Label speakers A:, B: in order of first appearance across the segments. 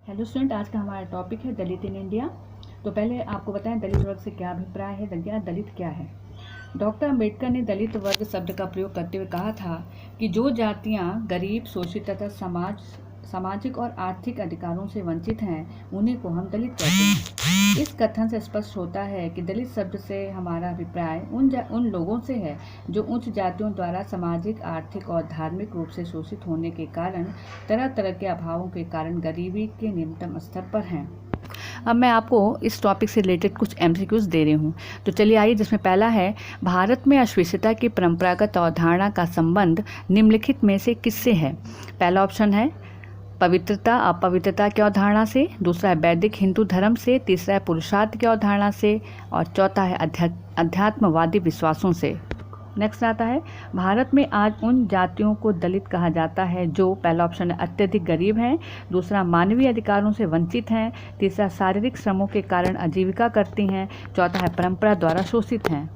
A: Hello student, आज का हमारा टॉपिक है दलित इन इंडिया। तो पहले आपको बताएं दलित वर्ग से क्या अभिप्राय है, दलित क्या है। डॉक्टर अंबेडकर ने दलित वर्ग शब्द का प्रयोग करते हुए कहा था कि जो जातियां गरीब, शोषित तथा सामाजिक और आर्थिक अधिकारों से वंचित हैं उन्हीं को हम दलित कहते हैं। इस कथन से स्पष्ट होता है कि दलित शब्द से हमारा अभिप्राय उन लोगों से है जो उच्च जातियों द्वारा सामाजिक, आर्थिक और धार्मिक रूप से शोषित होने के कारण, तरह तरह के अभावों के कारण गरीबी के निम्नतम स्तर पर हैं। अब मैं आपको इस टॉपिक से रिलेटेड कुछ एमसीक्यूज दे रही हूँ। तो चलिए आइए, जिसमें पहला है, भारत में अस्पृश्यता की परंपरागत अवधारणा का संबंध निम्नलिखित में से किससे है। पहला ऑप्शन है पवित्रता अपवित्रता की अवधारणा से, दूसरा है वैदिक हिंदू धर्म से, तीसरा है पुरुषार्थ की अवधारणा से और चौथा है अध्यात्मवादी विश्वासों से। नेक्स्ट आता है, भारत में आज उन जातियों को दलित कहा जाता है जो, पहला ऑप्शन है अत्यधिक गरीब हैं, दूसरा मानवीय अधिकारों से वंचित हैं, तीसरा शारीरिक श्रमों के कारण आजीविका करती हैं, चौथा है परंपरा द्वारा शोषित हैं।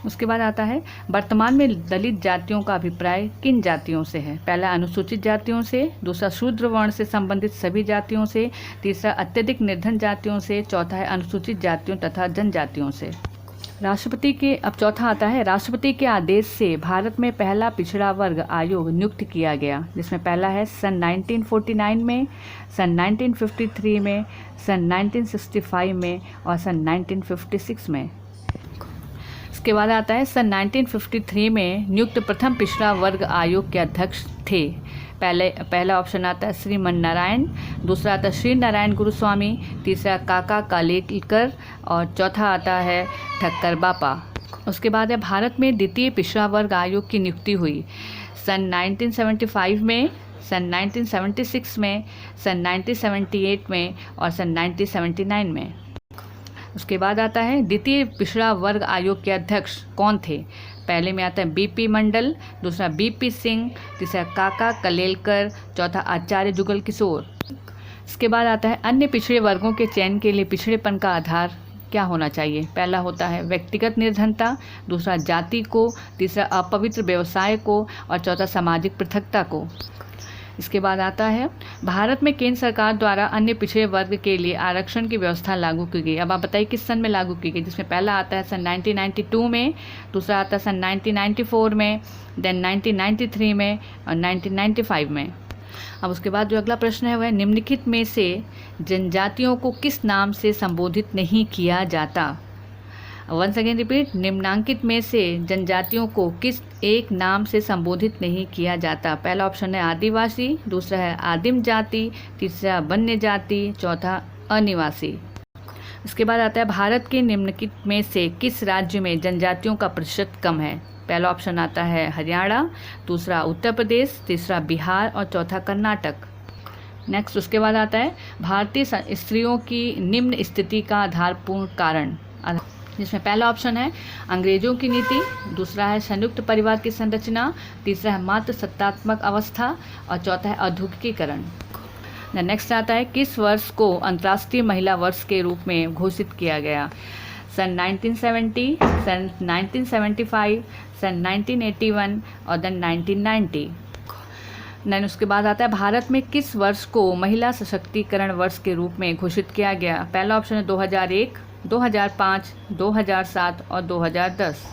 A: उसके बाद आता है, वर्तमान में दलित जातियों का अभिप्राय किन जातियों से है। पहला अनुसूचित जातियों से, दूसरा शूद्र वर्ण से संबंधित सभी जातियों से, तीसरा अत्यधिक निर्धन जातियों से, चौथा है अनुसूचित जातियों तथा जनजातियों से। अब चौथा आता है, राष्ट्रपति के आदेश से भारत में पहला पिछड़ा वर्ग आयोग नियुक्त किया गया, जिसमें पहला है सन 1949 में, सन 1953 में, सन 1965 में और सन 1956 में। इसके बाद आता है, सन 1953 में नियुक्त प्रथम पिछड़ा वर्ग आयोग के अध्यक्ष थे। पहला ऑप्शन आता है श्रीमन नारायण, दूसरा आता है श्री नारायण गुरुस्वामी, तीसरा काका कालेलकर और चौथा आता है ठक्कर बापा। उसके बाद है, भारत में द्वितीय पिछड़ा वर्ग आयोग की नियुक्ति हुई सन 1975 में, सन 1976 में, सन 1978 में और सन 1979 में। उसके बाद आता है, द्वितीय पिछड़ा वर्ग आयोग के अध्यक्ष कौन थे। पहले में आता है बीपी मंडल, दूसरा बीपी सिंह, तीसरा काका कलेलकर, चौथा आचार्य जुगल किशोर। इसके बाद आता है, अन्य पिछड़े वर्गों के चयन के लिए पिछड़ेपन का आधार क्या होना चाहिए। पहला होता है व्यक्तिगत निर्धनता, दूसरा जाति को, तीसरा अपवित्र व्यवसाय को और चौथा सामाजिक पृथकता को। इसके बाद आता है, भारत में केंद्र सरकार द्वारा अन्य पिछड़े वर्ग के लिए आरक्षण की व्यवस्था लागू की गई। अब आप बताइए किस सन में लागू की गई, जिसमें पहला आता है सन 1992 में, दूसरा आता है सन 1994 में, देन 1993 में और 1995 में। अब उसके बाद जो अगला प्रश्न है वह, निम्नलिखित में से जनजातियों को किस नाम से संबोधित नहीं किया जाता। वंस अगेन रिपीट, निम्नांकित में से जनजातियों को किस एक नाम से संबोधित नहीं किया जाता। पहला ऑप्शन है आदिवासी, दूसरा है आदिम जाति, तीसरा वन्य जाति, चौथा अनिवासी। इसके बाद आता है, भारत के निम्नलिखित में से किस राज्य में जनजातियों का प्रतिशत कम है। पहला ऑप्शन आता है हरियाणा, दूसरा उत्तर प्रदेश, तीसरा बिहार और चौथा कर्नाटक। नेक्स्ट उसके बाद आता है, भारतीय स्त्रियों की निम्न स्थिति का आधारपूर्ण कारण, जिसमें पहला ऑप्शन है अंग्रेजों की नीति, दूसरा है संयुक्त परिवार की संरचना, तीसरा है मातृ सत्तात्मक अवस्था और चौथा है औद्योगिकीकरण। नेक्स्ट आता है, किस वर्ष को अंतर्राष्ट्रीय महिला वर्ष के रूप में घोषित किया गया। सन 1970, सन 1975, सन 1981 और देन 1990। देन उसके बाद आता है, भारत में किस वर्ष को महिला सशक्तिकरण वर्ष के रूप में घोषित किया गया। पहला ऑप्शन है 2001, 2005, 2007 और 2010।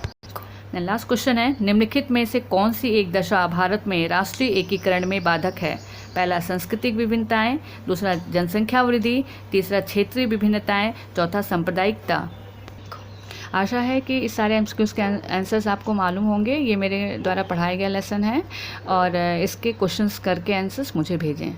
A: लास्ट क्वेश्चन है, निम्नलिखित में से कौन सी एक दशा भारत में राष्ट्रीय एकीकरण में बाधक है। पहला सांस्कृतिक विभिन्नताएं, दूसरा जनसंख्या वृद्धि, तीसरा क्षेत्रीय विभिन्नताएं, चौथा सांप्रदायिकता। आशा है कि इस सारे एमसीक्यूज़ के आंसर्स आपको मालूम होंगे। ये मेरे द्वारा पढ़ाया गया लेसन है और इसके क्वेश्चंस करके आंसर्स मुझे भेजें।